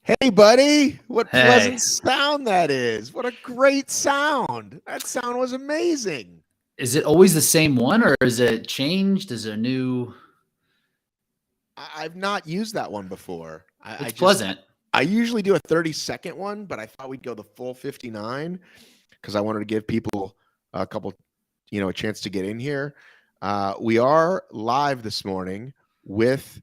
Hey, buddy. What Hey, pleasant sound that is. What a great sound. That sound was amazing. is it always the same one or is it changed? Is there new? I've not used that one before. It's pleasant. I usually do a 30-second one, but I thought we'd go the full 59 because I wanted to give people a couple, a chance to get in here. We are live this morning with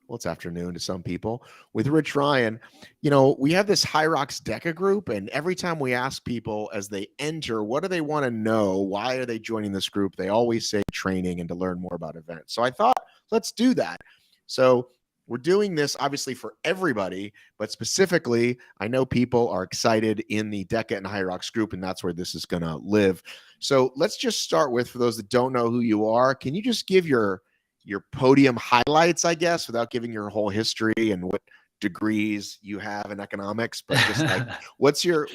well, it's afternoon to some people, with Rich Ryan. We have this Hyrox Deka group, and every time we ask people as they enter, what do they want to know? Why are they joining this group? They always say training and to learn more about events. So I thought, let's do that. So we're doing this obviously for everybody, but specifically, I know people are excited in the Deka and Hyrox group, and that's where this is going to live. So let's just start with, for those that don't know who you are, can you just give your podium highlights, I guess, without giving your whole history and what degrees you have in economics, but just like what's your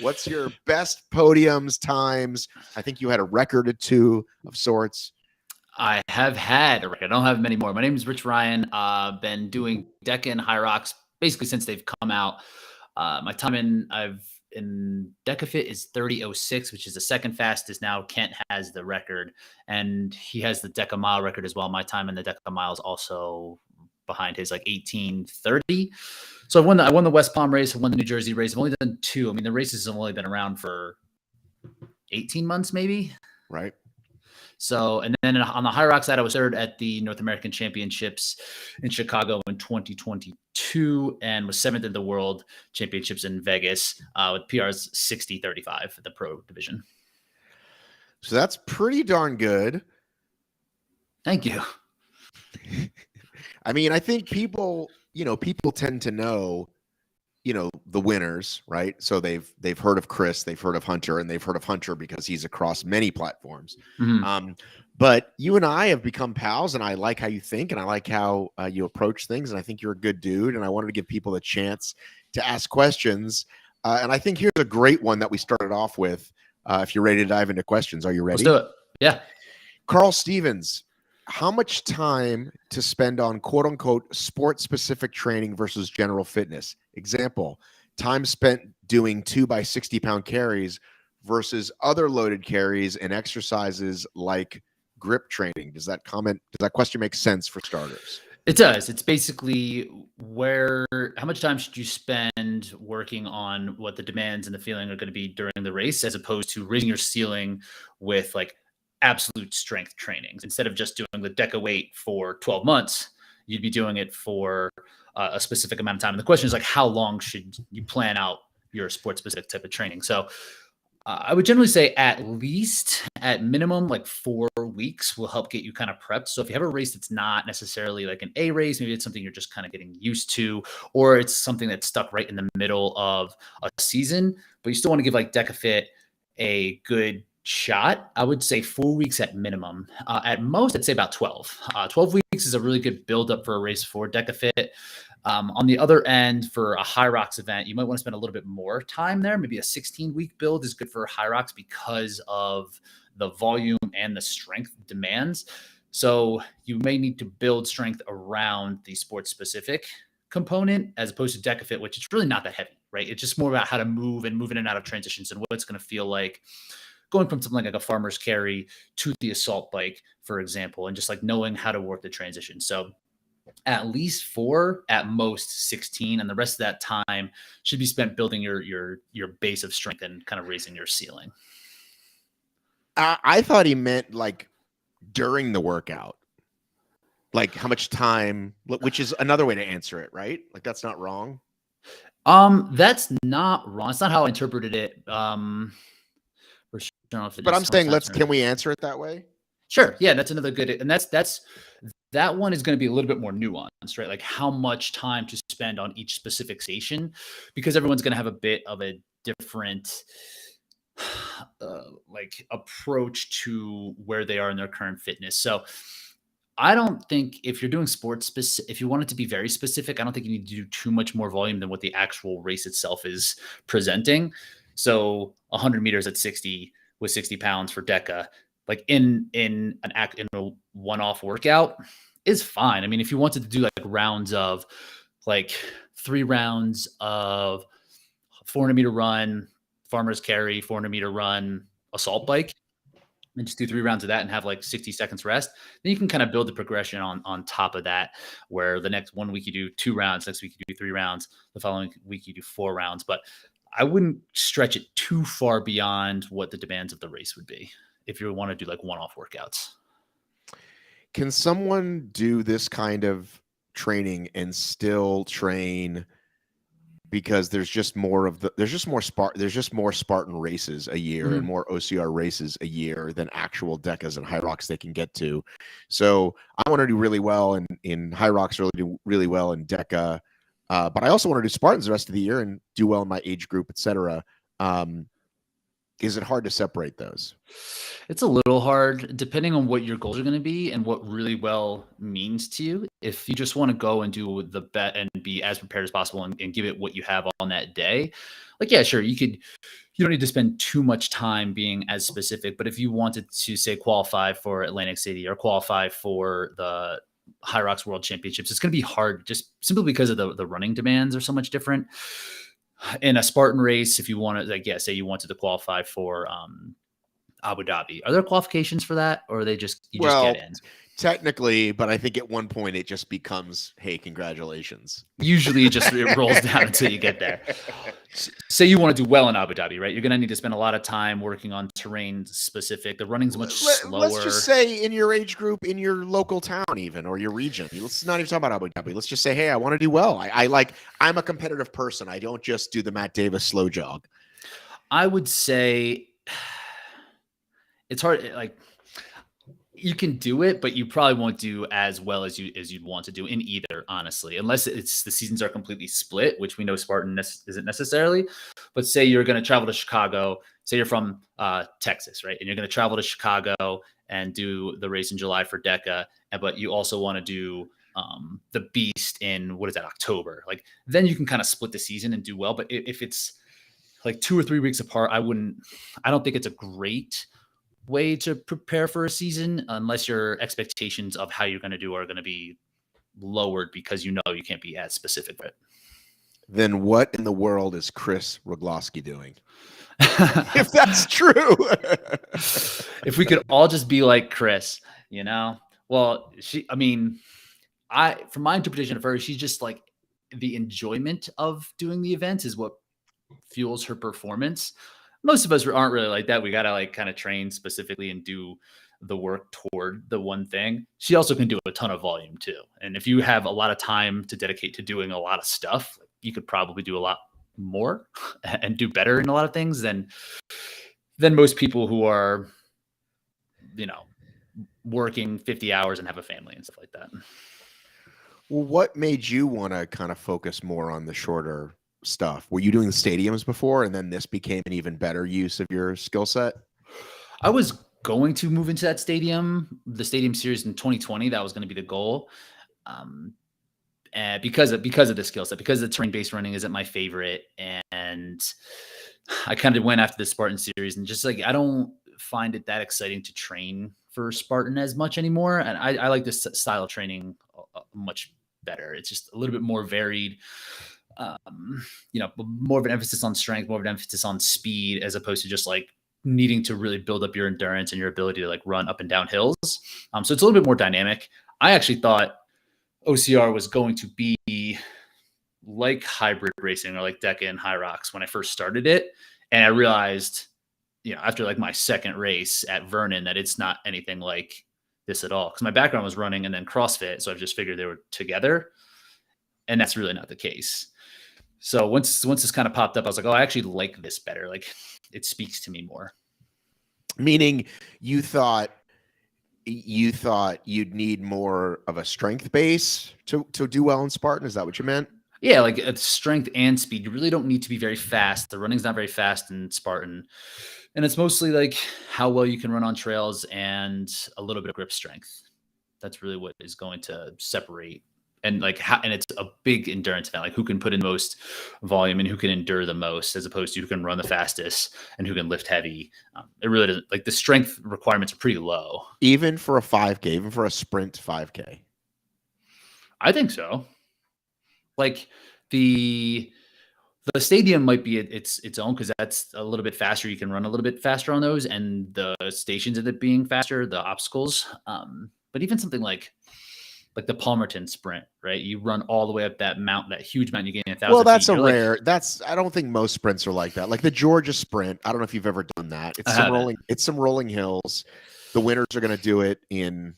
best podiums times? I think you had a record or two of sorts. I have had a record. I don't have many more. My name is Rich Ryan. Been doing Deka and Hyrox basically since they've come out. My time in DekaFit is 30:06, which is the second fastest. Now Kent has the record, and he has the Deka mile record as well. My time in the Deka mile is also behind his, like 18:30. So I won the West Palm race. I won the New Jersey race. I've only done two. I mean, the races have only been around for 18 months, maybe. Right. So, and then on the Hyrox side, I was third at the North American Championships in Chicago in 2022 and was seventh in the World Championships in Vegas with PRs 60-35 for the pro division. So that's pretty darn good. Thank you. I mean, I think people tend to know, the winners, right? So they've heard of Chris, they've heard of Hunter, and they've heard of Hunter because he's across many platforms. Mm-hmm. But you and I have become pals, and I like how you think, and I like how you approach things, and I think you're a good dude, and I wanted to give people a chance to ask questions. And I think here's a great one that we started off with. If you're ready to dive into questions, are you ready? Let's do it. Yeah. Carl Stevens, how much time to spend on quote unquote sport specific training versus general fitness? Example, time spent doing 2 by 60 pound carries versus other loaded carries and exercises like grip training. Does that question make sense for starters? It does. It's basically how much time should you spend working on what the demands and the feeling are going to be during the race, as opposed to raising your ceiling with like absolute strength trainings. Instead of just doing the Deka weight for 12 months, you'd be doing it for a specific amount of time. And the question is like, how long should you plan out your sport specific type of training? So I would generally say at minimum, like 4 weeks will help get you kind of prepped. So if you have a race that's not necessarily like an A race, maybe it's something you're just kind of getting used to, or it's something that's stuck right in the middle of a season, but you still want to give like DekaFit a good shot, I would say 4 weeks at minimum. At most, I'd say about 12. 12 weeks is a really good build-up for a race for DekaFit. On the other end, for a Hyrox event, you might want to spend a little bit more time there. Maybe a 16-week build is good for Hyrox because of the volume and the strength demands. So you may need to build strength around the sport-specific component as opposed to DekaFit, which is really not that heavy, right? It's just more about how to move in and out of transitions and what it's going to feel like going from something like a farmer's carry to the assault bike, for example, and just like knowing how to work the transition. So at least 4, at most 16, and the rest of that time should be spent building your base of strength and kind of raising your ceiling. I thought he meant like during the workout, like how much time, which is another way to answer it, right? Like that's not wrong. That's not wrong. It's not how I interpreted it. But I'm saying, can we answer it that way? Sure. Yeah, that's another good, and that one is going to be a little bit more nuanced, right? Like how much time to spend on each specific station, because everyone's going to have a bit of a different like approach to where they are in their current fitness. So I don't think if you're doing sports specific, if you want it to be very specific, I don't think you need to do too much more volume than what the actual race itself is presenting. So 100 meters at 60 with 60 pounds for Deka, like in a one-off workout is fine. I mean, if you wanted to do like rounds of like 3 rounds of 400-meter run, farmer's carry, 400-meter run, assault bike, and just do 3 rounds of that and have like 60 seconds rest. Then you can kind of build the progression on top of that, where the next 1 week you do 2 rounds, next week you do 3 rounds, the following week you do 4 rounds. But I wouldn't stretch it too far beyond what the demands of the race would be if you want to do like one-off workouts. Can someone do this kind of training and still train, because there's just more Spartan races a year and more OCR races a year than actual Dekas and Hyrox they can get to. So I want to do really well in Hyrox, do really well in Deka, but I also want to do Spartans the rest of the year and do well in my age group, etc. Is it hard to separate those? It's a little hard depending on what your goals are going to be and what really well means to you. If you just want to go and do the bet and be as prepared as possible and give it what you have on that day, like, yeah, sure, you don't need to spend too much time being as specific. But if you wanted to, say, qualify for Atlantic City or qualify for the Hyrox World Championships, it's going to be hard just simply because of the running demands are so much different. In a Spartan race, if you want to, like, yeah, say you wanted to qualify for Abu Dhabi, are there qualifications for that, or are they just just get in? Technically, but I think at one point it just becomes, hey, congratulations. Usually it rolls down until you get there. Say you want to do well in Abu Dhabi, right? You're going to need to spend a lot of time working on terrain specific. The running's much slower. Let's just say in your age group, in your local town even, or your region. Let's not even talk about Abu Dhabi. Let's just say, hey, I want to do well. I'm a competitive person. I don't just do the Matt Davis slow jog. I would say it's hard. Like, you can do it, but you probably won't do as well as you'd want to do in either, honestly, unless it's the seasons are completely split, which we know Spartan isn't necessarily. But say you're going to travel to Chicago, say you're from Texas, right? And you're going to travel to Chicago and do the race in July for Deka, but you also want to do the Beast in, what is that, October? Like, then you can kind of split the season and do well. But if it's like 2 or 3 weeks apart, I don't think it's a great way to prepare for a season unless your expectations of how you're going to do are going to be lowered because you can't be as specific. Right? Then what in the world is Chris Roglowski doing? If that's true. If we could all just be like Chris, well, from my interpretation of her, she's just like, the enjoyment of doing the events is what fuels her performance. Most of us aren't really like that. We got to like kind of train specifically and do the work toward the one thing. She also can do a ton of volume too. And if you have a lot of time to dedicate to doing a lot of stuff, you could probably do a lot more and do better in a lot of things than most people who are, working 50 hours and have a family and stuff like that. Well, what made you want to kind of focus more on the shorter stuff? Were you doing the stadiums before and then this became an even better use of your skill set? I was going to move into the stadium series in 2020. That was going to be the goal. And because of the skill set, because the terrain-based running isn't my favorite. And I kind of went after the Spartan series and just like, I don't find it that exciting to train for Spartan as much anymore. And I like this style of training much better. It's just a little bit more varied. More of an emphasis on strength, more of an emphasis on speed, as opposed to just like needing to really build up your endurance and your ability to like run up and down hills. So it's a little bit more dynamic. I actually thought OCR was going to be like hybrid racing or like Deka and Hyrox when I first started it. And I realized, after like my second race at Vernon, that it's not anything like this at all. Because my background was running and then CrossFit. So I just figured they were together. And that's really not the case. So once this kind of popped up, I was like, oh, I actually like this better. Like, it speaks to me more. Meaning you thought you'd need more of a strength base to do well in Spartan. Is that what you meant? Yeah, like strength and speed. You really don't need to be very fast. The running's not very fast in Spartan. And it's mostly like how well you can run on trails and a little bit of grip strength. That's really what is going to separate. And it's a big endurance event, like who can put in most volume and who can endure the most, as opposed to who can run the fastest and who can lift heavy. It really doesn't, like, the strength requirements are pretty low. Even for a 5K, even for a sprint 5K. I think so. Like, The stadium might be its own because that's a little bit faster. You can run a little bit faster on those, and the stations of it being faster, the obstacles. But even something like the Palmerton sprint, right? You run all the way up that huge mountain. You gain 1,000 Well, that's feet. a rare. I don't think most sprints are like that. Like the Georgia sprint. I don't know if you've ever done that. It's some rolling hills. The winners are going to do it in,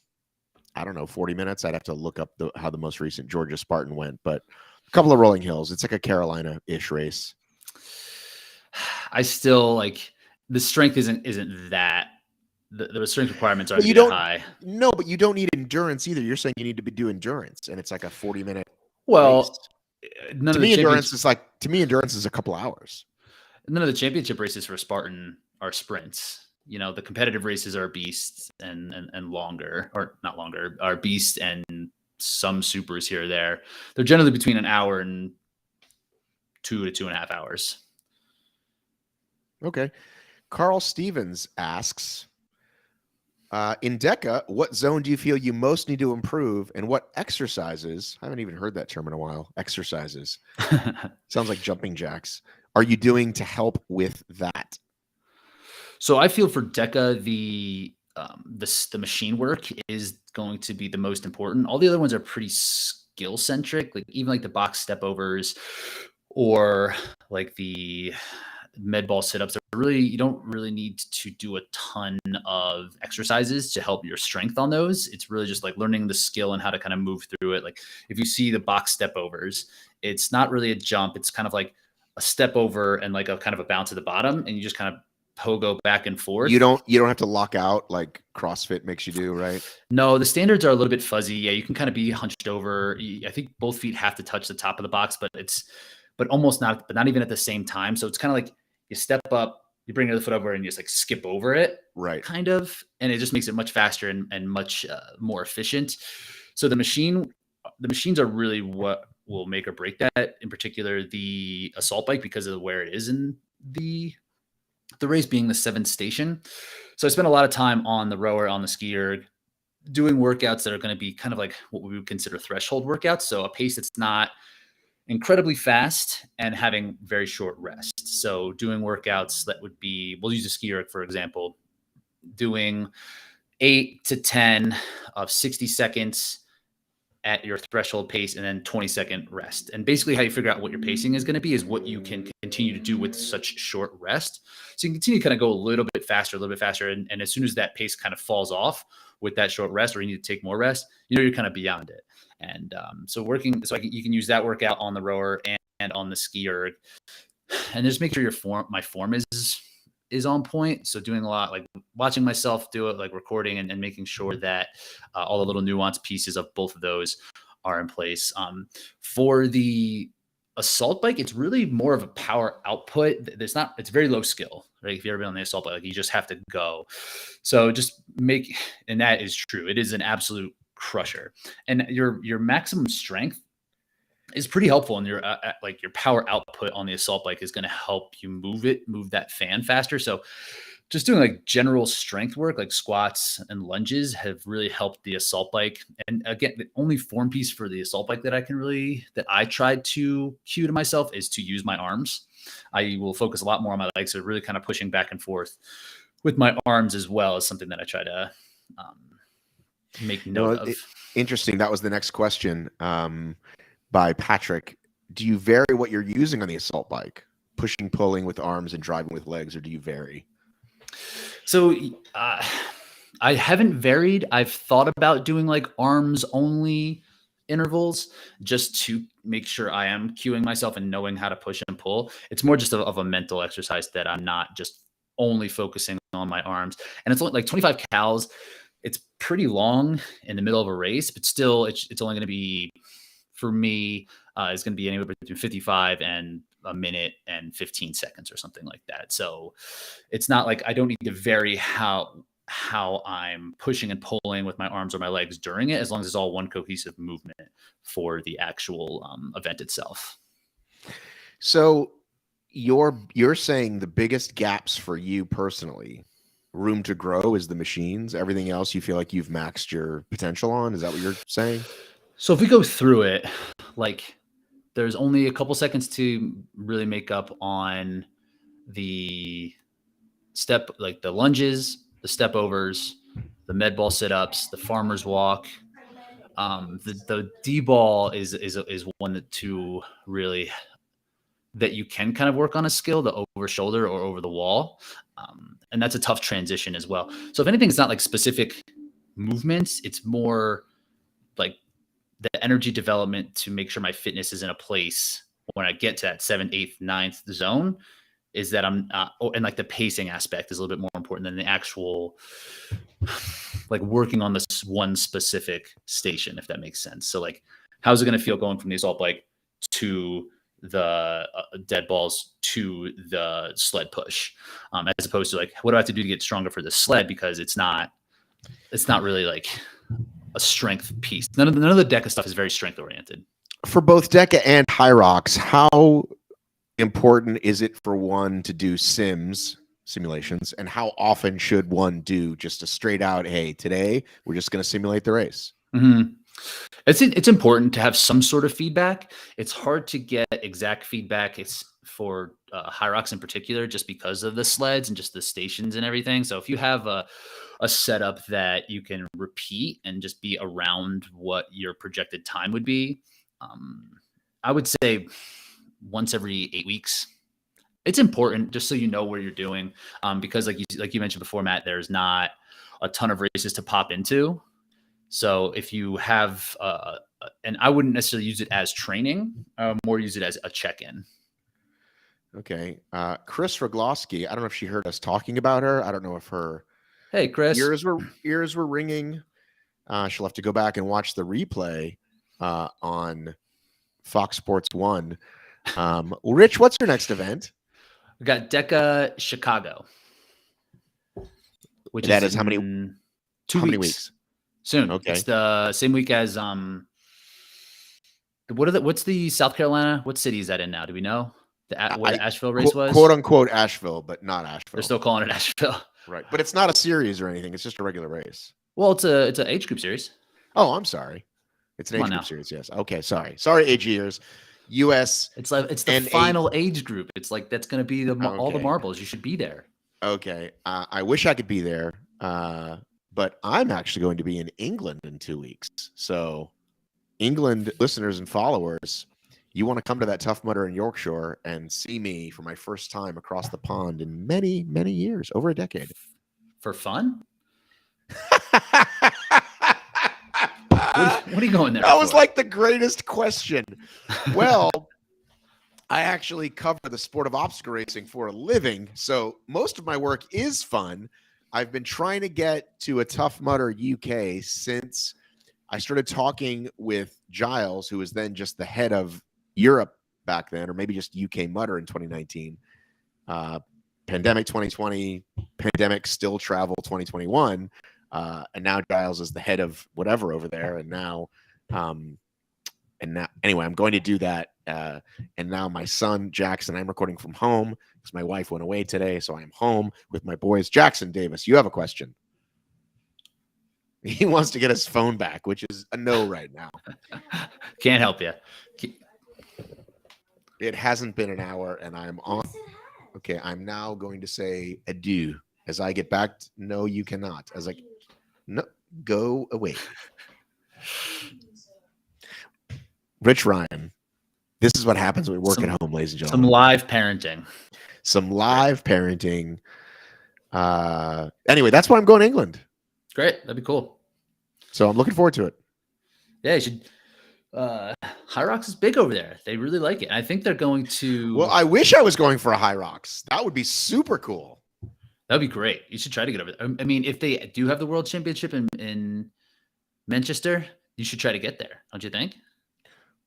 I don't know, 40 minutes. I'd have to look up how the most recent Georgia Spartan went, but a couple of rolling hills. It's like a Carolina-ish race. I still like the strength isn't that the strength requirements aren't that high. No, but you don't need endurance either. You're saying you need to do endurance, and it's like a 40-minute. Well, race. To me, endurance is a couple hours. None of the championship races for Spartan are sprints. You know, the competitive races are beasts and longer, or not longer, are beasts and some supers here or there. They're generally between an hour and 2 to 2.5 hours. Okay. Carl Stevens asks, in DECA, what zone do you feel you most need to improve, and what exercises, I haven't even heard that term in a while, exercises, sounds like jumping jacks, are you doing to help with that? So I feel for DECA, the machine work is going to be the most important. All the other ones are pretty skill centric, like even like the box step overs or like the med ball sit-ups. You don't really need to do a ton of exercises to help your strength on those. It's really just like learning the skill and how to kind of move through it. Like if you see the box step overs, it's not really a jump. It's kind of like a step over and like a kind of a bounce at the bottom, and you just kind of pogo back and forth. You don't have to lock out like CrossFit makes you do, right? No, the standards are a little bit fuzzy. Yeah, you can kind of be hunched over. I think both feet have to touch the top of the box, but almost not, but not even at the same time. So it's kind of like you step up, you bring your other foot over, and you just like skip over it, right? Kind of, and it just makes it much faster and much more efficient. So the machines are really what will make or break that. In particular, the assault bike, because of where it is in the race, being the 7th station. So I spent a lot of time on the rower, on the ski erg, doing workouts that are going to be kind of like what we would consider threshold workouts. So a pace that's not incredibly fast and having very short rest. So doing workouts that would be, we'll use a ski erg, for example, doing 8 to 10 of 60 seconds at your threshold pace and then 20-second rest. And basically how you figure out what your pacing is going to be is what you can continue to do with such short rest. So you can continue to kind of go a little bit faster. And as soon as that pace kind of falls off with that short rest, or you need to take more rest, you're kind of beyond it. And you can use that workout on the rower and on the ski erg, and just make sure my form is on point. So doing a lot, like watching myself do it, like recording and making sure that all the little nuanced pieces of both of those are in place. For the assault bike, it's really more of a power output. It's very low skill, right? If you've ever been on the assault bike, like you just have to go. So and that is true. It is an absolute crusher, and your maximum strength is pretty helpful, and your power output on the assault bike is going to help you move that fan faster. So just doing like general strength work, like squats and lunges, have really helped the assault bike. And again, the only form piece for the assault bike that I tried to cue to myself is to use my arms. I will focus a lot more on my legs. So really kind of pushing back and forth with my arms as well is something that I try to make note of. Interesting. That was the next question by Patrick. Do you vary what you're using on the assault bike? Pushing, pulling with arms and driving with legs, or do you vary? So I haven't varied. I've thought about doing like arms only intervals just to make sure I am cueing myself and knowing how to push and pull. It's more just of a mental exercise that I'm not just only focusing on my arms. And it's only like 25 cals. It's pretty long in the middle of a race, but still it's only going to be, for me, it's going to be anywhere between 55 and a minute and 15 seconds or something like that. So it's not like I don't need to vary how I'm pushing and pulling with my arms or my legs during it, as long as it's all one cohesive movement for the actual event itself. So you're saying the biggest gaps for you personally, room to grow, is the machines. Everything else you feel like you've maxed your potential on. Is that what you're saying? So if we go through it, like there's only a couple seconds to really make up on the step, like the lunges, the step overs, the med ball sit-ups, the farmer's walk. The D ball is one to really that you can kind of work on a skill, the over shoulder or over the wall. And that's a tough transition as well. So if anything, it's not like specific movements, it's more like the energy development to make sure my fitness is in a place when I get to that 7th, 8th, 9th zone, is that I'm and like the pacing aspect is a little bit more important than the actual like working on this one specific station, if that makes sense. So like, how's it going to feel going from the assault bike to the dead balls to the sled push, as opposed to like, what do I have to do to get stronger for the sled? Because it's not really like a strength piece. None of the Deka stuff is very strength oriented. For both Deka and Hyrox, how important is it for one to do simulations, and how often should one do just a straight out, hey, today we're just going to simulate the race? Mm-hmm. It's important to have some sort of feedback. It's hard to get exact feedback. It's for Hyrox in particular, just because of the sleds and just the stations and everything. So if you have a setup that you can repeat and just be around what your projected time would be, I would say once every 8 weeks. It's important just so you know where you're doing, because like you mentioned before, Matt, there's not a ton of races to pop into. So if you have, and I wouldn't necessarily use it as training, more use it as a check-in. Okay. Chris Roglowski, I don't know if she heard us talking about her. I don't know if her hey Chris ears were ringing. She'll have to go back and watch the replay on Fox Sports 1. Rich, what's your next event? We got Deka Chicago, which is how many? 2 weeks? Soon. Okay. It's the same week as what's the South Carolina? What city is that in now? Do we know where the Asheville race was? Quote unquote Asheville, but not Asheville. They're still calling it Asheville. Right. But it's not a series or anything. It's just a regular race. Well, it's an age group series. Oh, I'm sorry. It's an age group series. Yes. Okay. Sorry, AGers. US. It's the final age group. It's like, that's going to be all the marbles. You should be there. Okay. I wish I could be there. But I'm actually going to be in England in 2 weeks. So England listeners and followers, you want to come to that Tough Mudder in Yorkshire and see me for my first time across the pond in many, many years, over a decade. For fun? What are you going there That for? was like the greatest question. Well, I actually cover the sport of obstacle racing for a living, so most of my work is fun. I've been trying to get to a Tough Mudder UK since I started talking with Giles, who was then just the head of Europe back then, or maybe just UK Mudder in 2019. Pandemic 2020, pandemic still travel 2021. And now Giles is the head of whatever over there. And now anyway, I'm going to do that. And now my son, Jackson, I'm recording from home because my wife went away today. So I'm home with my boys. Jackson Davis, you have a question. He wants to get his phone back, which is a no right now. Can't help you. It hasn't been an hour and I'm on. Okay, I'm now going to say adieu as I get back. No, you cannot. I was like, no, go away. Rich Ryan, this is what happens when we work at home, ladies and gentlemen. Some live parenting. Anyway, that's why I'm going to England. Great. That'd be cool. So I'm looking forward to it. Yeah, you should. Hyrox is big over there. They really like it. I think they're going to. Well, I wish I was going for a Hyrox. That would be super cool. That'd be great. You should try to get over there. I mean, if they do have the World Championship in Manchester, you should try to get there. Don't you think?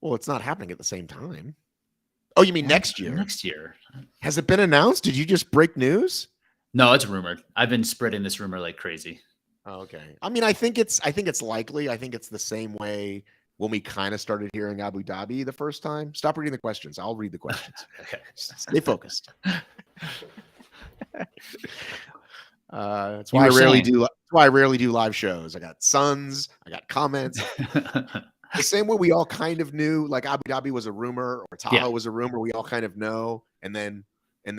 Well, it's not happening at the same time. Oh, you mean next year? Next year. Has it been announced? Did you just break news? No, it's rumored. I've been spreading this rumor like crazy. Oh, okay. I mean, I think it's likely. I think it's the same way when we kind of started hearing Abu Dhabi the first time. Stop reading the questions. I'll read the questions. Okay. Stay focused. That's why I rarely do live shows. I got sons. I got comments. The same way we all kind of knew, like Abu Dhabi was a rumor or Tahoe was a rumor. We all kind of know, and then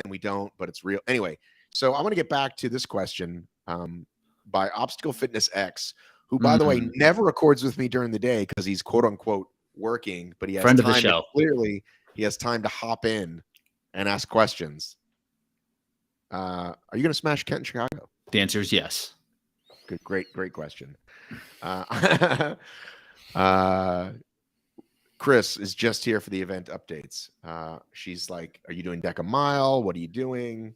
we don't, but it's real anyway. So I want to get back to this question by Obstacle Fitness X, who, by the way, never records with me during the day because he's quote unquote working, but he has Friend time of the show. Clearly, he has time to hop in and ask questions. Are you going to smash Kent in Chicago? The answer is yes. Good, great question. Chris is just here for the event updates. She's like, "Are you doing Deca Mile? What are you doing?"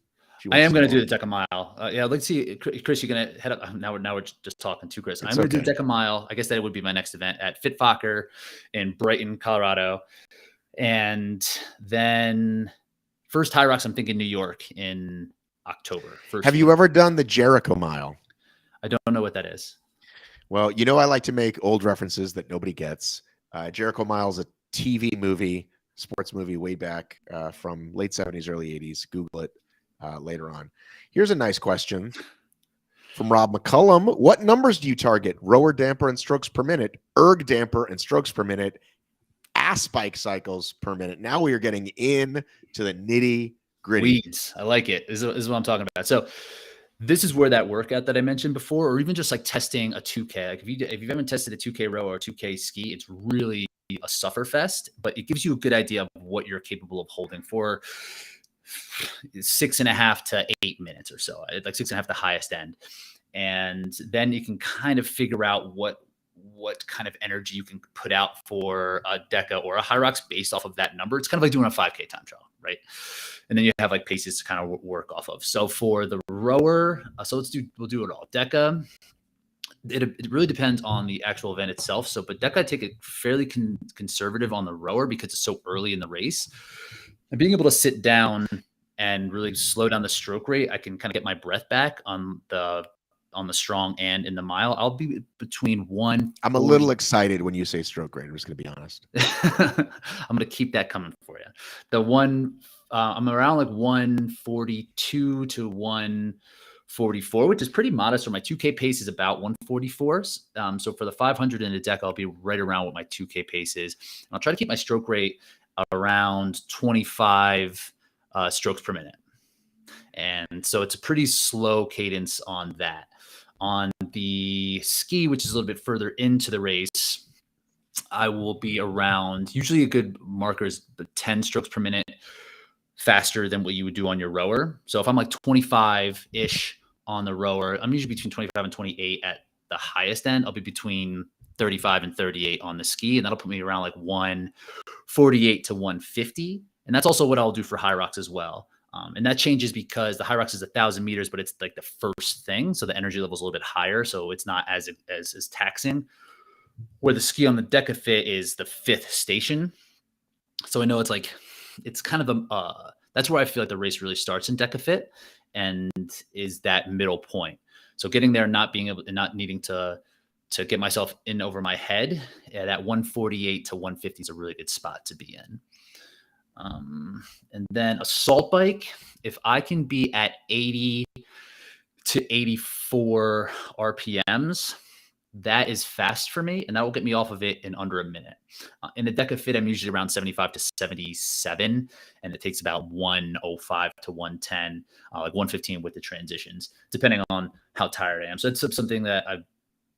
I am going to do the Deca Mile. Yeah, let's see, Chris. You're going to head up. Now we're just talking to Chris. I'm going to do Deca Mile. I guess that would be my next event at Fit Fokker in Brighton, Colorado, and then first Hyrox. I'm thinking New York in October. Have you ever done the Jericho Mile? I don't know what that is. Well, you know, I like to make old references that nobody gets. Jericho Mile is a TV movie, sports movie way back from late 70s, early 80s. Google it later on. Here's a nice question from Rob McCullum. What numbers do you target? Rower damper and strokes per minute, erg damper and strokes per minute, ass bike cycles per minute. Now we are getting in to the nitty gritty. Weeds. I like it. This is what I'm talking about. So this is where that workout that I mentioned before, or even just like testing a 2K. Like if you haven't tested a 2K row or a 2K ski, it's really a suffer fest, but it gives you a good idea of what you're capable of holding for 6.5 to 8 minutes or so, like 6.5 the highest end. And then you can kind of figure out what kind of energy you can put out for a Deca or a Hyrox based off of that number. It's kind of like doing a 5K time trial, right? And then you have like paces to kind of work off of. So for the rower, we'll do it all. Deca, it really depends on the actual event itself. So, but Deca, I take it fairly conservative on the rower because it's so early in the race. And being able to sit down and really slow down the stroke rate, I can kind of get my breath back on the strong and in the mile. I'll be between one. I'm a little excited when you say stroke rate. I'm just going to be honest. I'm going to keep that coming for you. The one, I'm around like 142 to 144, which is pretty modest. Or my 2K pace is about 144s. So for the 500 in the deck, I'll be right around what my 2K pace is. And I'll try to keep my stroke rate around 25 strokes per minute. And so it's a pretty slow cadence on that. On the ski, which is a little bit further into the race, I will be around, usually a good marker is 10 strokes per minute faster than what you would do on your rower. So if I'm like 25-ish on the rower, I'm usually between 25 and 28 at the highest end. I'll be between 35 and 38 on the ski, and that'll put me around like 148 to 150. And that's also what I'll do for Hyrox as well. And that changes because the Hyrox is 1,000 meters, but it's like the first thing. So the energy level is a little bit higher. So it's not as taxing. Where the ski on the DekaFit is the 5th station. So I know it's kind of that's where I feel like the race really starts in DekaFit and is that middle point. So getting there, not needing to get myself in over my head, that 148 to 150 is a really good spot to be in. And then assault bike, if I can be at 80 to 84 RPMs, that is fast for me, and that will get me off of it in under a minute. In the DekaFit, I'm usually around 75 to 77, and it takes about 105 to 110, like 115 with the transitions, depending on how tired I am. So it's something that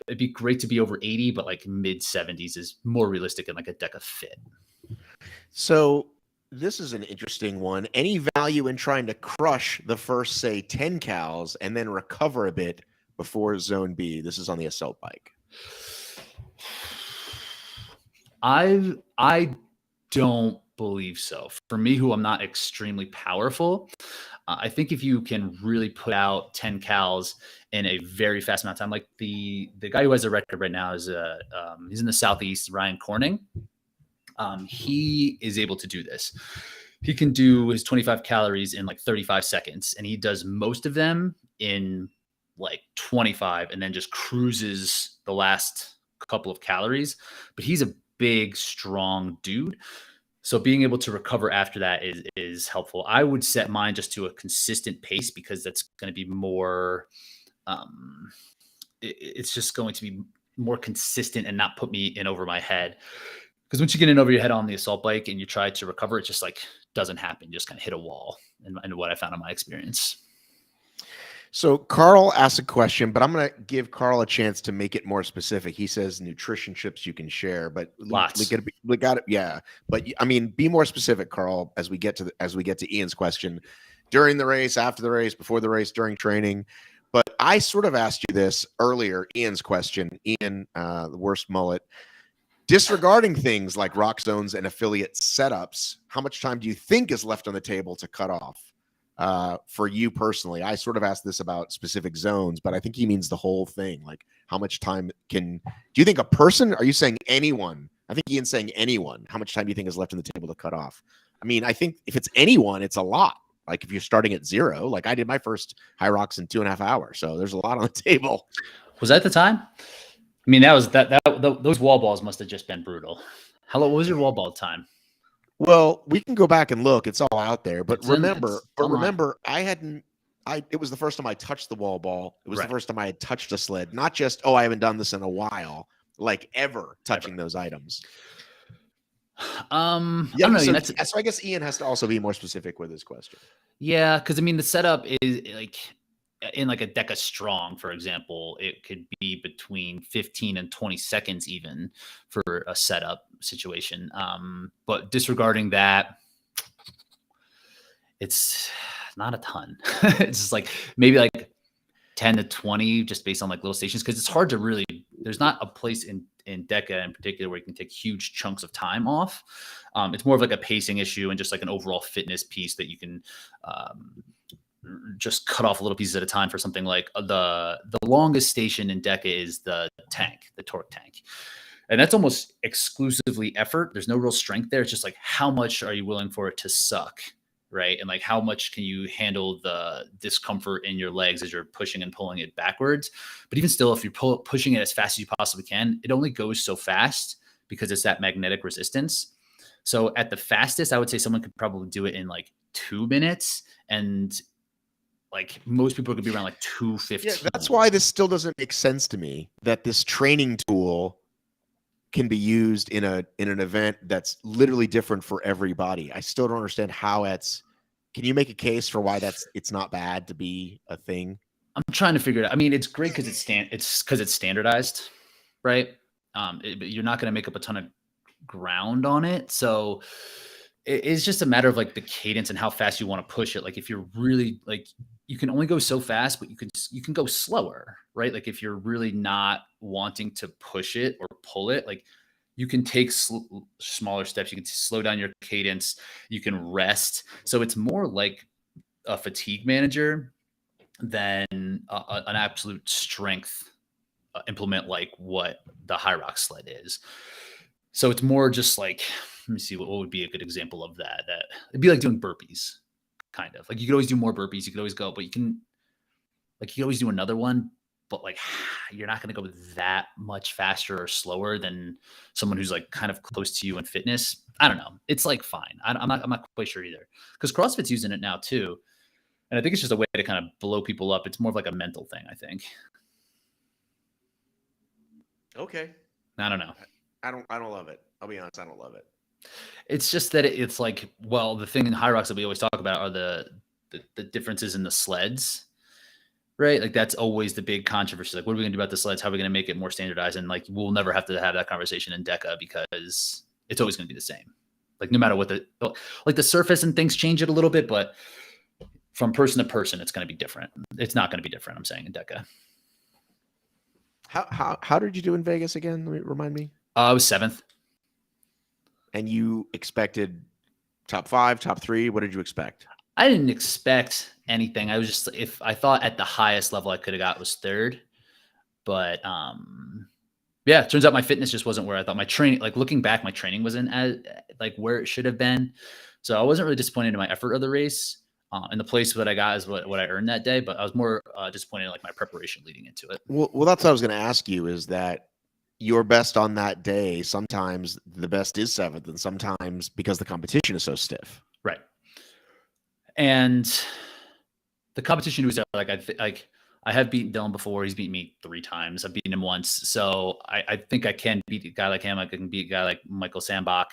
it'd be great to be over 80, but like mid 70s is more realistic in like a DekaFit. So this is an interesting one. Any value in trying to crush the first, say, 10 cals and then recover a bit before zone B? This is on the assault bike. I don't believe so. For me, who I'm not extremely powerful, I think if you can really put out 10 cals in a very fast amount of time, like the guy who has the record right now is he's in the Southeast, Ryan Corning. He is able to do this. He can do his 25 calories in like 35 seconds, and he does most of them in like 25 and then just cruises the last couple of calories. But he's a big, strong dude. So being able to recover after that is helpful. I would set mine just to a consistent pace because that's going to be more, it's just going to be more consistent and not put me in over my head. Because once you get in over your head on the assault bike and you try to recover, it just like doesn't happen. You just kind of hit a wall, and what I found in my experience. So Carl asked a question, but I'm going to give Carl a chance to make it more specific. He says nutrition tips you can share, but Lots. we got it. Yeah. But I mean, be more specific, Carl, as we get to Ian's question during the race, after the race, before the race, during training. But I sort of asked you this earlier, Ian's question, Ian, the worst mullet. Disregarding things like rock zones and affiliate setups, how much time do you think is left on the table to cut off? For you personally, I sort of asked this about specific zones, but I think he means the whole thing. Like, how much time do you think a person, are you saying anyone? I think Ian's saying anyone. How much time do you think is left on the table to cut off? I mean, I think if it's anyone, it's a lot. Like if you're starting at 0, like I did my first Hyrox in 2.5 hours. So there's a lot on the table. Was that the time? I mean, those wall balls must have just been brutal. What was your wall ball time? Well, we can go back and look. It's all out there. But remember, it was the first time I touched the wall ball. It was the first time I had touched a sled. Not just, I haven't done this in a while, like ever touching those items. I don't know. So I guess Ian has to also be more specific with his question. Yeah, because I mean, the setup is like in like a Deka Strong, for example, it could be between 15 and 20 seconds even for a setup situation. But disregarding that, it's not a ton. It's just like maybe like 10 to 20 just based on like little stations, because it's hard to really, there's not a place in Deka in particular where you can take huge chunks of time off. It's more of like a pacing issue and just like an overall fitness piece that you can just cut off a little pieces at a time for something like the longest station in Deka is the torque tank. And that's almost exclusively effort. There's no real strength there. It's just like, how much are you willing for it to suck, right? And like, how much can you handle the discomfort in your legs as you're pushing and pulling it backwards? But even still, if you're pushing it as fast as you possibly can, it only goes so fast because it's that magnetic resistance. So at the fastest, I would say someone could probably do it in like 2 minutes, and like most people could be around like 2:15. Yeah, that's why this still doesn't make sense to me, that this training tool can be used in an event that's literally different for everybody. I still don't understand how can you make a case for why it's not bad to be a thing? I'm trying to figure it out. I mean, it's great because it's standardized, right? You're not going to make up a ton of ground on it. So it's just a matter of like the cadence and how fast you want to push it. Like if you're really like, you can only go so fast, but you can go slower, right? Like if you're really not wanting to push it or pull it, like you can take smaller steps. You can slow down your cadence. You can rest. So it's more like a fatigue manager than an absolute strength implement like what the Hyrox sled is. So it's more just like, let me see, what would be a good example of that? That it'd be like doing burpees, kind of. Like you could always do more burpees. You could always go, but you can always do another one, but like you're not going to go that much faster or slower than someone who's like kind of close to you in fitness. I don't know. It's like fine. I'm not quite sure either, because CrossFit's using it now too. And I think it's just a way to kind of blow people up. It's more of like a mental thing, I think. Okay. I don't know. I don't love it. I'll be honest. I don't love it. It's just that it's like, well, the thing in Hyrox that we always talk about are the differences in the sleds, right? Like that's always the big controversy. Like, what are we going to do about the sleds? How are we going to make it more standardized? And like, we'll never have to have that conversation in Deka because it's always going to be the same. Like no matter what the surface and things change it a little bit, but from person to person, it's going to be different. It's not going to be different, I'm saying, in Deka. How did you do in Vegas again? Remind me. I was 7th. And you expected top 5, top 3. What did you expect? I didn't expect anything. I was just, if I thought at the highest level I could have got was 3rd, but yeah, it turns out my fitness just wasn't where I thought. My training, like looking back, my training wasn't as like where it should have been. So I wasn't really disappointed in my effort of the race. And the place that I got is what I earned that day, but I was more disappointed in like my preparation leading into it. Well, that's what I was going to ask you, is that your best on that day, sometimes the best is 7th, and sometimes because the competition is so stiff. Right. And the competition was like, I have beaten Dylan before. He's beaten me 3 times. I've beaten him once. So I think I can beat a guy like him. I can beat a guy like Michael Sandbach.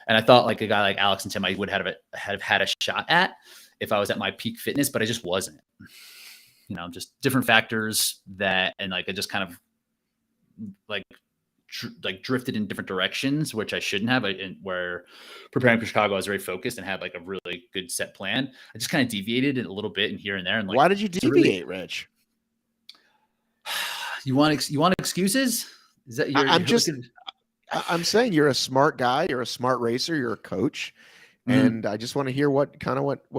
And I thought like a guy like Alex and Tim, I would have had a shot at if I was at my peak fitness, but I just wasn't. Just different factors and like I just kind of like drifted in different directions, which I shouldn't have. Where preparing for Chicago, I was very focused and had like a really good set plan. I just kind of deviated it a little bit and here and there. And like, why did you deviate, Rich? You want excuses? Is that I'm saying you're a smart guy. You're a smart racer. You're a coach. And I just want to hear what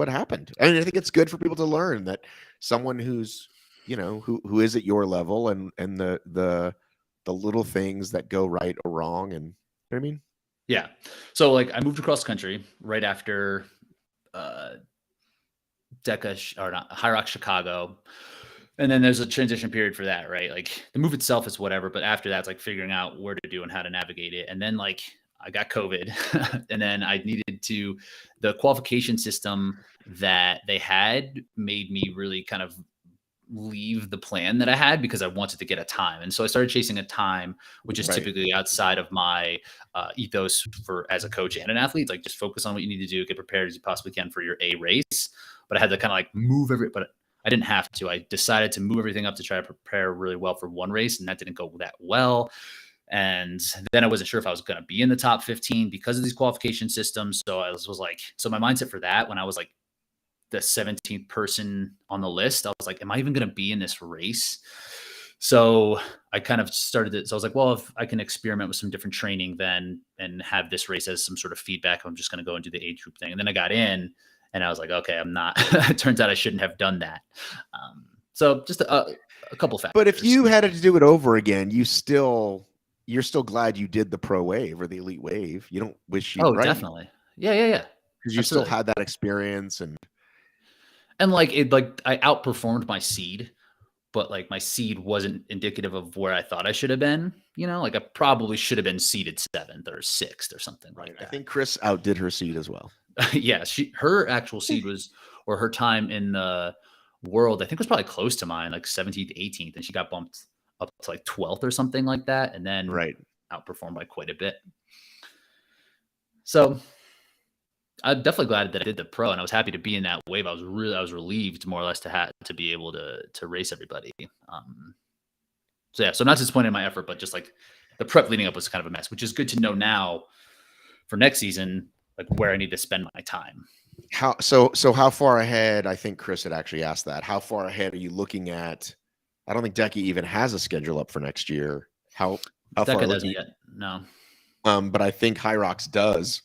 happened. I mean, I think it's good for people to learn that someone who's, who is at your level and the little things that go right or wrong. And you know what I mean? Yeah. So like I moved across the country right after Hyrox Chicago. And then there's a transition period for that, right? Like the move itself is whatever, but after that's like figuring out where to do and how to navigate it. And then like I got COVID and then I needed the qualification system that they had made me really kind of leave the plan that I had because I wanted to get a time. And so I started chasing a time, which is typically outside of my ethos as a coach and an athlete. Like just focus on what you need to do, get prepared as you possibly can for your A race. But I had to kind of like but I didn't have to. I decided to move everything up to try to prepare really well for one race, and that didn't go that well. And then I wasn't sure if I was going to be in the top 15 because of these qualification systems. So I was like, so my mindset for that when I was like the 17th person on the list, I was like, am I even going to be in this race? So I kind of started it. So I was like, well, if I can experiment with some different training then and have this race as some sort of feedback, I'm just going to go and do the age group thing. And then I got in and I was like, okay, I'm not. It turns out I shouldn't have done that. So just a couple factors. But if you had to do it over again, you're still glad you did the pro wave or the elite wave. You don't wish you. Oh, right? Definitely. Yeah. Because you still had that experience and like it, like I outperformed my seed, but like my seed wasn't indicative of where I thought I should have been. Like I probably should have been seeded 7th or 6th or something like that. I think Chris outdid her seed as well. Yeah, her actual seed was, or her time in the world, I think was probably close to mine, like 17th, 18th, and she got bumped up to like 12th or something like that, and then outperformed by quite a bit. So I'm definitely glad that I did the pro, and I was happy to be in that wave. I was relieved more or less to be able to race everybody. So yeah, so I'm not disappointed in my effort, but just like the prep leading up was kind of a mess, which is good to know now for next season, like where I need to spend my time. How far ahead? I think Chris had actually asked that. How far ahead are you looking at? I don't think Deka even has a schedule up for next year. How far doesn't yet? No. But I think Hyrox does.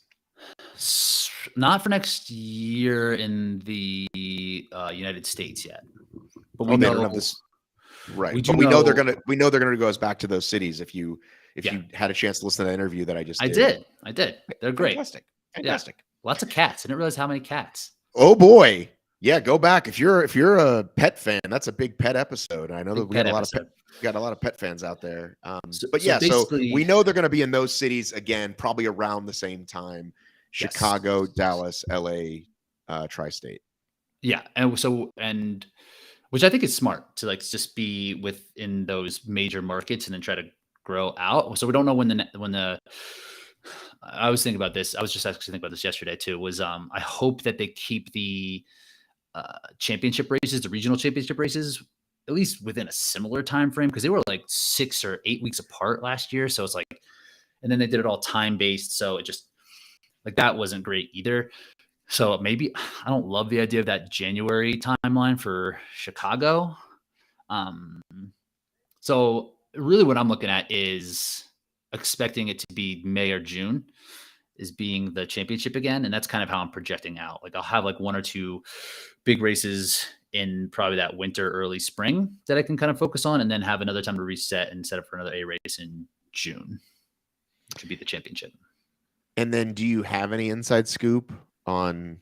Not for next year in the United States yet. But we don't have this. Right. But we know they're gonna go back to those cities. If you had a chance to listen to the interview that I did. I did. They're great. Fantastic. Yeah. Lots of cats. I didn't realize how many cats. Oh boy. Yeah, go back. If you're a pet fan, that's a big pet episode. I know that we got a lot of pet fans out there. So we know they're going to be in those cities again, probably around the same time. Chicago, Dallas, LA, tri-state. Yeah, and which I think is smart to like just be within those major markets and then try to grow out. So we don't know when the I was thinking about this. I was just actually thinking about this yesterday too. Was I hope that they keep the championship races, the regional championship races, at least within a similar time frame, because they were like 6 or 8 weeks apart last year. So it's like, and then they did it all time based. So it just like that wasn't great either. So maybe I don't love the idea of that January timeline for Chicago. So really, what I'm looking at is expecting it to be May or June is being the championship again. And that's kind of how I'm projecting out. Like I'll have like 1 or 2 big races in probably that winter, early spring that I can kind of focus on, and then have another time to reset and set up for another A race in June, which would be the championship. And then do you have any inside scoop on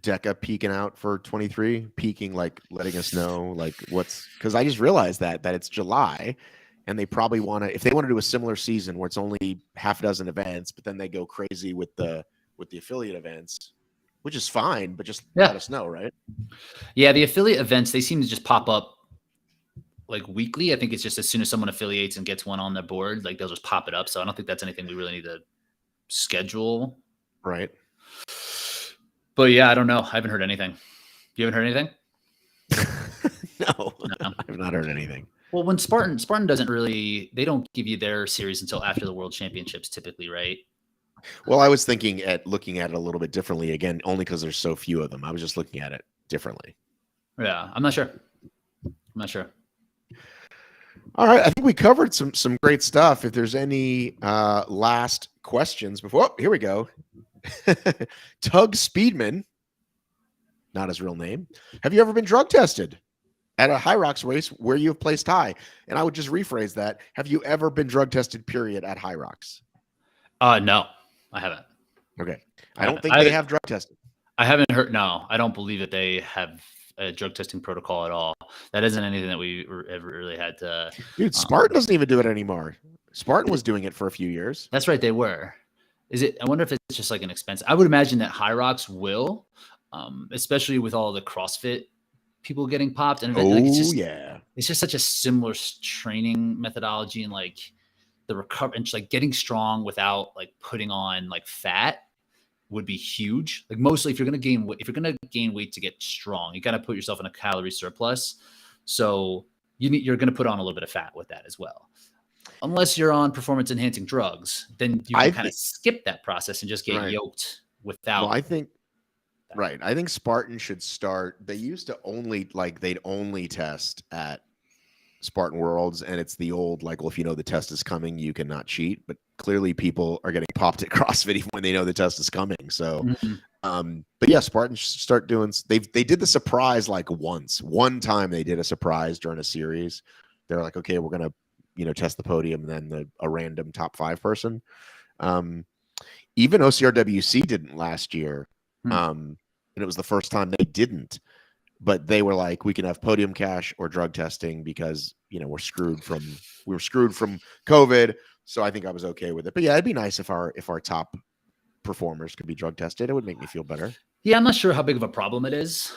Deka peaking out for 23? Peaking, like letting us know like because I just realized that it's July. And they probably want to, if they want to do a similar season where it's only half a dozen events, but then they go crazy with the affiliate events. which is fine, but just Yeah. let us know, right? Yeah, the affiliate events, they seem to just pop up like weekly. I think it's just as soon as someone affiliates and gets one on their board, like they'll just pop it up. So I don't think that's anything we really need to schedule. Right. But yeah, I don't know. I haven't heard anything. You haven't heard anything? No, I've not heard anything. Well, when Spartan doesn't really, they don't give you their series until after the World Championships typically, right? Well, I was looking at it a little bit differently again, only because there's so few of them. I was just looking at it differently. Yeah, I'm not sure. All right, I think we covered some great stuff. If there's any last questions before, oh, here we go. Tug Speedman, not his real name. Have you ever been drug tested at a Hyrox race where you have placed high? And I would just rephrase that. Have you ever been drug tested, period, at Hyrox? No, I haven't. Okay. I don't think they have drug testing. I haven't heard. No, I don't believe that they have a drug testing protocol at all. That isn't anything that we ever really had to. Dude, Spartan doesn't even do it anymore. Spartan was doing it for a few years. That's right. They were. Is it? I wonder if it's just like an expense. I would imagine that Hyrox will, especially with all the CrossFit people getting popped. And like, it's just such a similar training methodology and like the recovery and just like getting strong without like putting on like fat would be huge. Like mostly if you're going to gain weight to get strong, you got to put yourself in a calorie surplus. So you're going to put on a little bit of fat with that as well. Unless you're on performance enhancing drugs, then you can kind of skip that process and just get yoked without. Well, I think Spartan should start. They used to they'd only test at Spartan Worlds, and it's the old like, well, if you know the test is coming, you cannot cheat. But clearly, people are getting popped at CrossFit even when they know the test is coming. So, but yeah, Spartan should start doing. They did the surprise like one time they did a surprise during a series. They're like, okay, we're gonna test the podium, and then a random top 5 person. Even OCRWC didn't last year, and it was the first time they didn't. But they were like, we can have podium cash or drug testing because we're screwed from COVID. So I think I was okay with it. But yeah, it'd be nice if our top performers could be drug tested. It would make me feel better. Yeah, I'm not sure how big of a problem it is.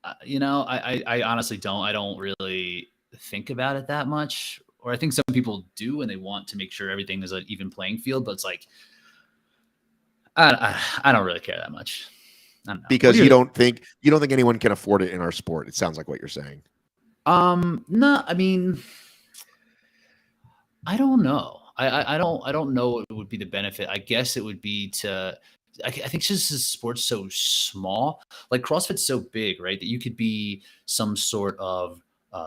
I honestly don't. I don't really think about it that much. Or I think some people do, and they want to make sure everything is an even playing field. But it's like, I don't really care that much. Because you don't think anyone can afford it in our sport. It sounds like what you're saying. No, I mean, I don't know. I don't know what would be the benefit. I guess it would be I think just the sport's so small, like CrossFit's so big, right? That you could be some sort of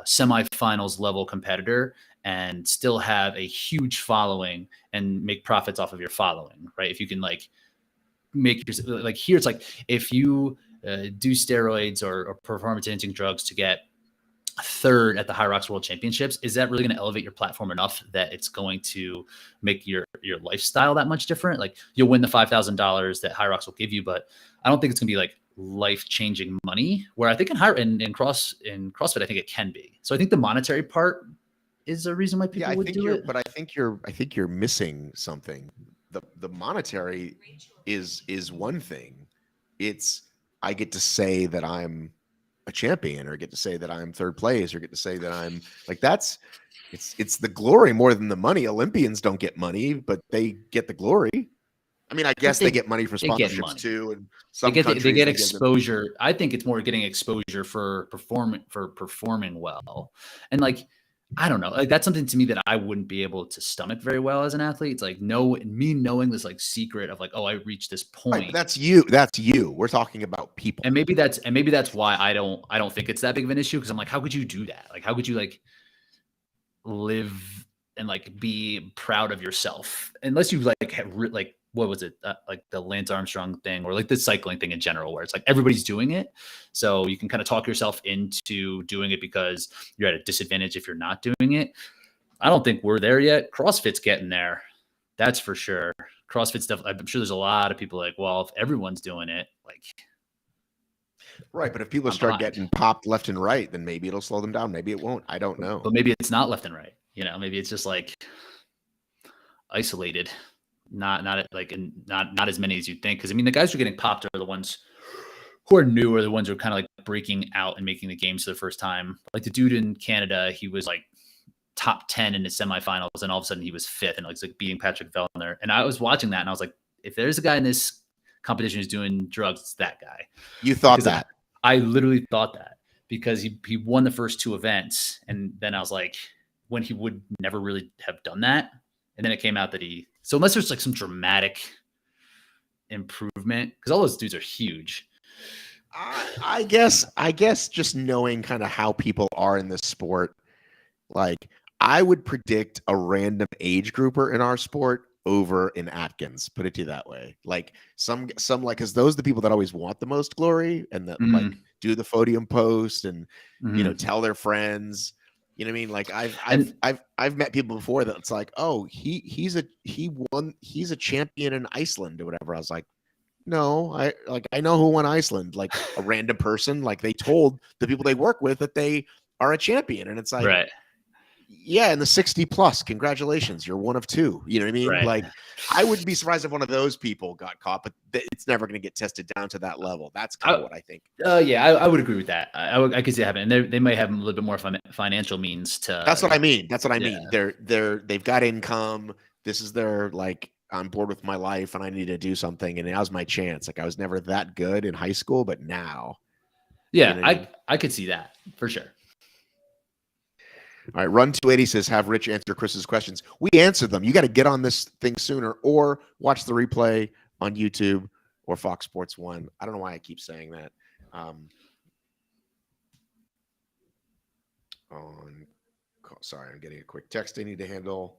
semifinals level competitor and still have a huge following and make profits off of your following, right? If you can like make your like here, it's like if you do steroids or performance enhancing drugs to get third at the Hyrox World Championships, is that really going to elevate your platform enough that it's going to make your lifestyle that much different? Like you'll win the $5,000 that Hyrox will give you, but I don't think it's going to be like life-changing money. Where I think in CrossFit, I think it can be. So I think the monetary part is a reason why people would do it. But I think you're missing something. The monetary is one thing. It's I get to say that I'm a champion, or get to say that I'm third place, or get to say that I'm like it's the glory more than the money. Olympians don't get money, but they get the glory. I mean, I guess they get money for sponsorships too, and they get exposure. I think it's more getting exposure for performing well, and like I don't know, like that's something to me that I wouldn't be able to stomach very well as an athlete. It's like knowing this like secret of like, oh, I reached this point. Right, that's you. We're talking about people, and maybe that's why I don't think it's that big of an issue, because I'm like, how could you do that? Like, how could you like live and like be proud of yourself unless you like have like what was it like the Lance Armstrong thing, or like the cycling thing in general, where it's like everybody's doing it, so you can kind of talk yourself into doing it because you're at a disadvantage if you're not doing it. I don't think we're there yet. CrossFit's getting there, that's for sure. CrossFit stuff, I'm sure there's a lot of people like, well, if everyone's doing it, like right. But if people start getting popped left and right, then maybe it'll slow them down. Maybe it won't. I don't know. But maybe it's not left and right. Maybe it's just like isolated. Not as many as you'd think. Because I mean, the guys who are getting popped are the ones who are new are the ones who are kind of like breaking out and making the games for the first time. Like the dude in Canada, he was like top 10 in the semifinals, and all of a sudden he was fifth and like beating Patrick Vellner. And I was watching that and I was like, if there's a guy in this competition who's doing drugs, it's that guy. You thought that? I literally thought that because he won the first two events. And then I was like, when he would never really have done that. And then it came out that so unless there's like some dramatic improvement, because all those dudes are huge. I guess just knowing kind of how people are in this sport, like I would predict a random age grouper in our sport over in Atkins. Put it to you that way. Like some like, because those are the people that always want the most glory and that like do the podium post and tell their friends. You know what I mean? Like I've met people before that it's like, oh, he's a champion in Iceland or whatever. I was like, no, I know who won Iceland. Like a random person, like they told the people they work with that they are a champion, and it's like, right. Yeah, in the 60 plus, congratulations, you're one of two. You know what I mean? Right. Like, I wouldn't be surprised if one of those people got caught, but it's never going to get tested down to that level. That's kind of what I think. Yeah, I would agree with that. I could see it happening. And they might have a little bit more financial means to. That's what I mean. They've got income. This is their like, I'm bored with my life and I need to do something. And now's my chance. Like I was never that good in high school, but now. Yeah, you know I could see that for sure. All right, Run 280 says, have Rich answer Chris's questions. We answer them. You got to get on this thing sooner or watch the replay on YouTube or Fox Sports 1. I don't know why I keep saying that. Sorry, I'm getting a quick text I need to handle.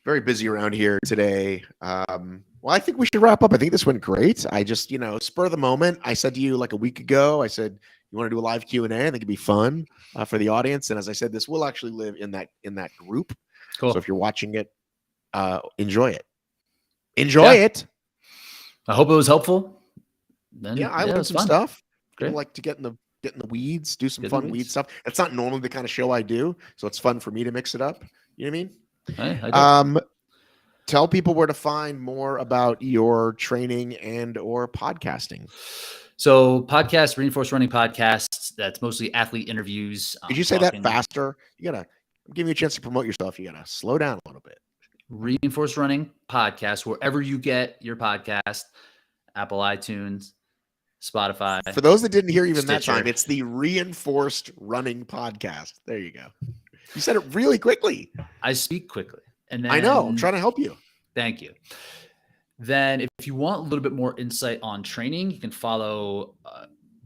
Very busy around here today. Well, I think we should wrap up. I think this went great. I just, spur of the moment. I said to you like a week ago, I said, you want to do a live Q&A? I think it'd be fun for the audience. And as I said, this will actually live in that group. Cool. So if you're watching it, enjoy it. Enjoy it. I hope it was helpful. Then, I learned some stuff. Great. I like to get in the weeds, do some fun weed stuff. It's not normally the kind of show I do, so it's fun for me to mix it up. You know what I mean? Tell people where to find more about your training and or podcasting. So podcast, Reinforced Running Podcasts, that's mostly athlete interviews. Could you say that faster? I'm giving you a chance to promote yourself. You got to slow down a little bit. Reinforced Running Podcast, wherever you get your podcast, Apple, iTunes, Spotify. For those that didn't hear even Stitcher. That time, it's the Reinforced Running Podcast. There you go. You said it really quickly. I speak quickly. And then, I know. I'm trying to help you. Thank you. Then if you want a little bit more insight on training, you can follow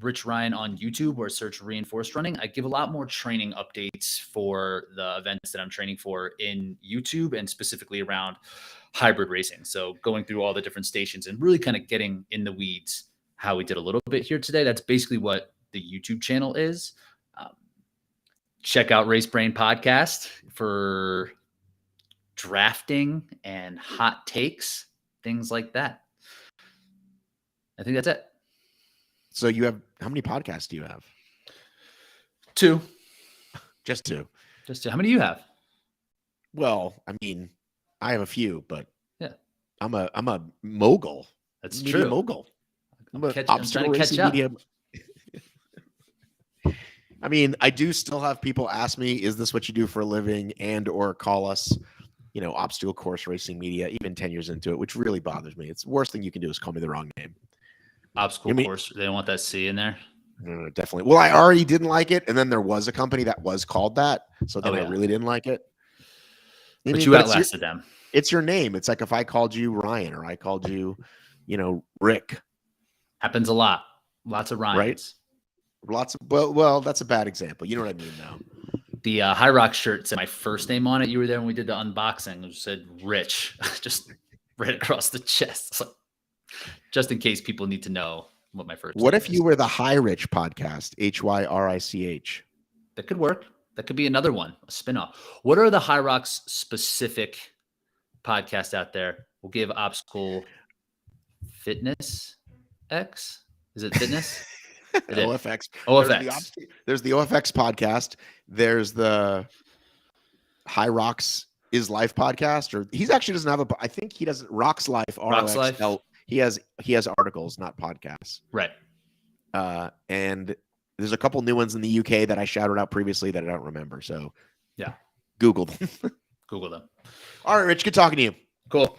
Rich Ryan on YouTube or search Reinforced Running. I give a lot more training updates for the events that I'm training for in YouTube and specifically around hybrid racing. So going through all the different stations and really kind of getting in the weeds, how we did a little bit here today. That's basically what the YouTube channel is. Check out Race Brain Podcast for drafting and hot takes, things like that. I think that's it. So you have, how many podcasts do you have? 2. Just 2. Just 2. How many do you have? Well, I mean, I have a few, but yeah, I'm a mogul. That's media true. Mogul. I'm trying to catch up. Media. I mean, I do still have people ask me, is this what you do for a living, and or call us, obstacle course racing media, even 10 years into it, which really bothers me. It's the worst thing you can do is call me the wrong name. Obstacle course. They don't want that C in there. No, definitely. Well, I already didn't like it. And then there was a company that was called that. So then I really didn't like it. But you outlasted them. It's your name. It's like if I called you Ryan or I called you, Rick. Happens a lot. Lots of Ryans. Right? Lots of, well, that's a bad example. You know what I mean, though. The Hyrox shirt said my first name on it. You were there when we did the unboxing. It said Rich, just right across the chest. Like, just in case people need to know what my first name is. What if you were the High Rich podcast, HYRICH? That could work. That could be another one, a spinoff. What are the Hyrox specific podcasts out there? We'll give Obstacle Fitness X. Is it fitness? OFX. OFX. There's the OFX podcast. There's the Hyrox is Life podcast, or he's actually doesn't have I think he doesn't. Rocks Life. Rocks Life. He has articles, not podcasts. Right. And there's a couple new ones in the UK that I shouted out previously that I don't remember. So yeah, Google them. Google them. All right, Rich, good talking to you. Cool.